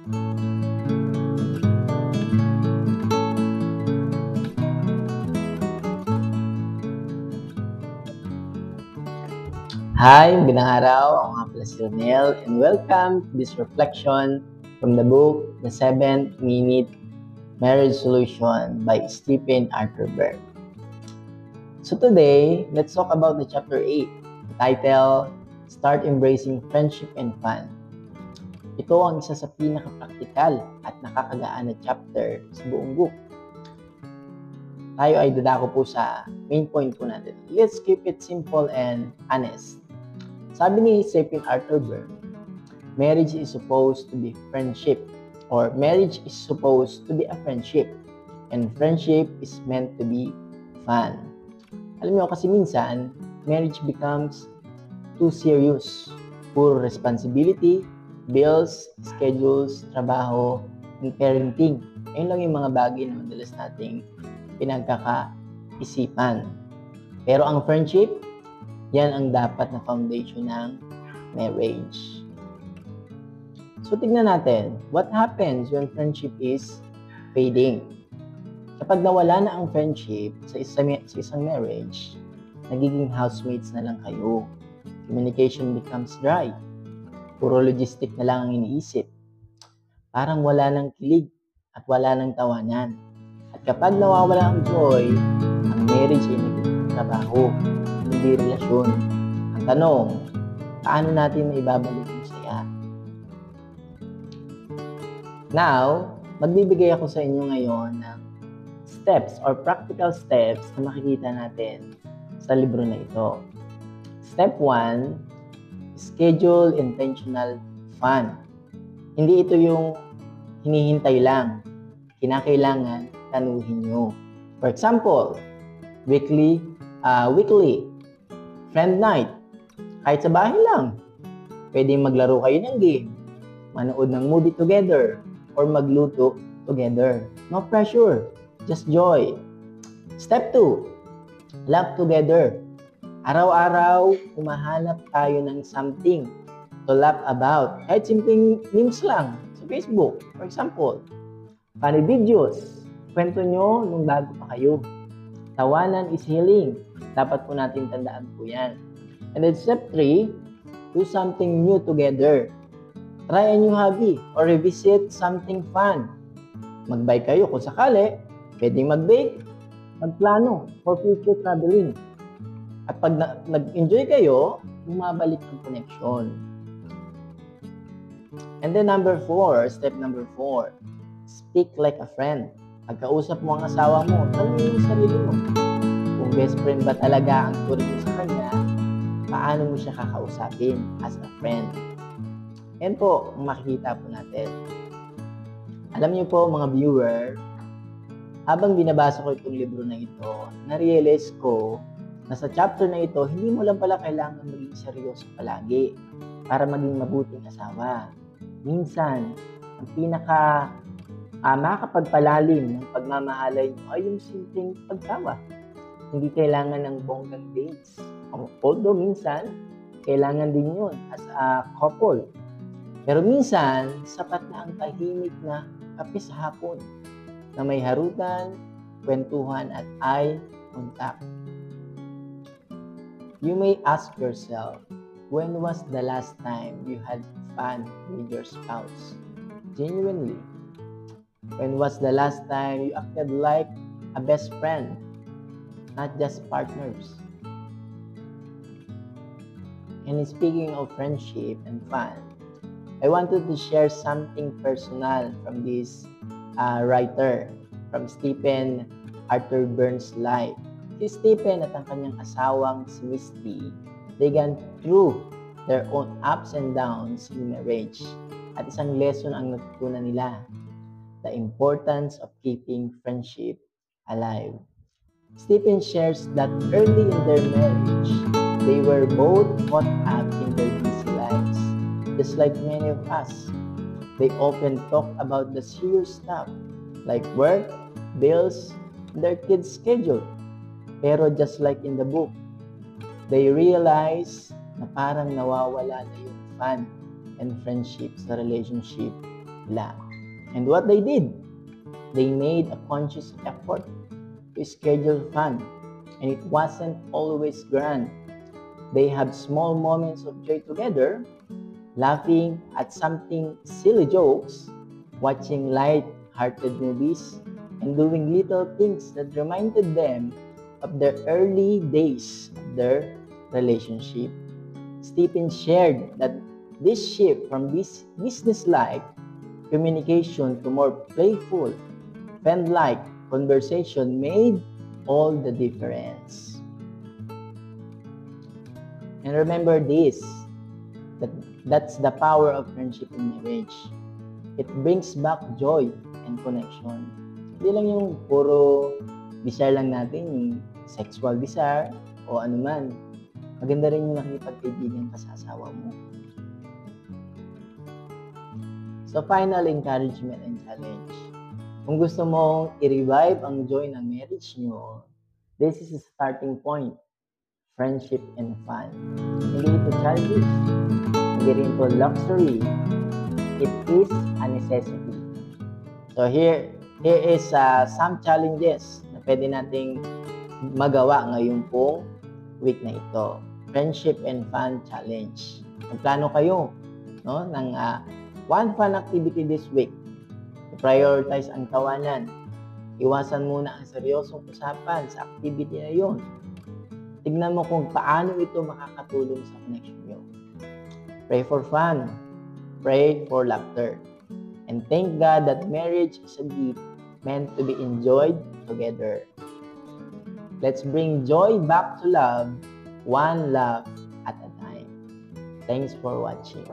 Hi, magandang araw. Ako nga pala si Ronel and welcome to this reflection from the book The 7-Minute Marriage Solution by Stephen Arthur Byrne. So today, let's talk about the chapter 8, the title, Start Embracing Friendship and Fun. Ito ang isa sa pinaka-practical at nakakagaan na chapter sa buong book. Tayo ay dadako po sa main point po natin. Let's keep it simple and honest. Sabi ni Stephen Arthur Byrne, marriage is supposed to be friendship, or marriage is supposed to be a friendship, and friendship is meant to be fun. Alam niyo kasi minsan, marriage becomes too serious. Puro responsibility, bills, schedules, trabaho, and parenting. Ayun lang yung mga bagay na madalas nating pinagkakaisipan. Pero ang friendship, yan ang dapat na foundation ng marriage. So, tignan natin, what happens when friendship is fading? Kapag nawala na ang friendship sa isang marriage, nagiging housemates na lang kayo. Communication becomes dry. Puro logistic na lang ang iniisip. Parang wala ng kilig at wala ng tawanan. At kapag nawawala ang joy, ang marriage ay nagiging trabaho, hindi relasyon. Ang tanong, paano natin ibabalik yung saya? Now, magbibigay ako sa inyo ngayon ng steps or practical steps na makikita natin sa libro na ito. Step 1, schedule intentional fun. Hindi ito yung hinihintay lang. Kinakailangan tanuhin nyo. For example, weekly friend night. Kahit sa bahay lang. Pwedeng maglaro kayo ng game, manood ng movie together, or magluto together. No pressure, just joy. Step 2, laugh together. Araw-araw, humahanap tayo ng something to laugh about. Kahit simpleng memes lang sa Facebook. For example, funny videos. Kwento nyo nung bago pa kayo. Tawanan is healing. Dapat po natin tandaan po yan. And then step 3, do something new together. Try a new hobby or revisit something fun. Mag-bike kayo kung sakali. Pwedeng mag-bake, magplano for future traveling. At pag nag-enjoy kayo, bumabalik ang connection. And then step number 4, speak like a friend. Pagkausap mo ang asawa mo, tanongin mo sarili mo. Kung best friend ba talaga ang turing mo sa kanya, paano mo siya kakausapin as a friend? Yan po, makikita po natin. Alam niyo po mga viewer, habang binabasa ko itong libro na ito, na-realize ko na sa chapter na ito, hindi mo lang pala kailangan maging seryoso palagi para maging mabuting asawa. Minsan, ang makakapagpalalim ng pagmamahalay nyo ay yung simpleng pagtawa. Hindi kailangan ng bonggang dates. Although minsan, kailangan din yun as a couple. Pero minsan, sapat na ang tahimik na kape sa hapon na may harutan, kwentuhan at eye contact. You may ask yourself, when was the last time you had fun with your spouse? Genuinely. When was the last time you acted like a best friend, not just partners? And speaking of friendship and fun, I wanted to share something personal from this writer, from Stephen Arthur Byrne's life. Si Stephen at ang kanyang asawang si Misty, they gone through their own ups and downs in marriage. At isang lesson ang natutunan nila, the importance of keeping friendship alive. Stephen shares that early in their marriage, they were both caught up in their busy lives. Just like many of us, they often talk about the serious stuff like work, bills, their kids' schedule. Pero just like in the book, they realize na parang nawawala na yung fun and friendship sa relationship nila. And what they did, they made a conscious effort to schedule fun, and it wasn't always grand. They had small moments of joy together, laughing at something silly jokes, watching light-hearted movies, and doing little things that reminded them of the early days of their relationship. Stephen shared that this shift from business-like communication to more playful, friend-like conversation made all the difference. And remember this, that that's the power of friendship in marriage. It brings back joy and connection. Hindi lang yung puro desire lang natin, yung sexual desire o anuman. Maganda rin yung nakikipagkaibigan ka sa asawa mo. So, final encouragement and challenge. Kung gusto mong i-revive ang joy ng marriage nyo, this is a starting point. Friendship and fun. Hindi ito childish. Hindi rin ito luxury. It is a necessity. So here is some challenges na pwede nating magawa ngayon pong week na ito. Friendship and Fun Challenge. Magplano kayo ng one fun activity this week. I-prioritize ang tawanan. Iwasan muna ang seryosong usapan sa activity na yun. Tignan mo kung paano ito makakatulong sa connection nyo. Pray for fun. Pray for laughter. And thank God that marriage is a gift meant to be enjoyed together. Let's bring joy back to love, one love at a time. Thanks for watching.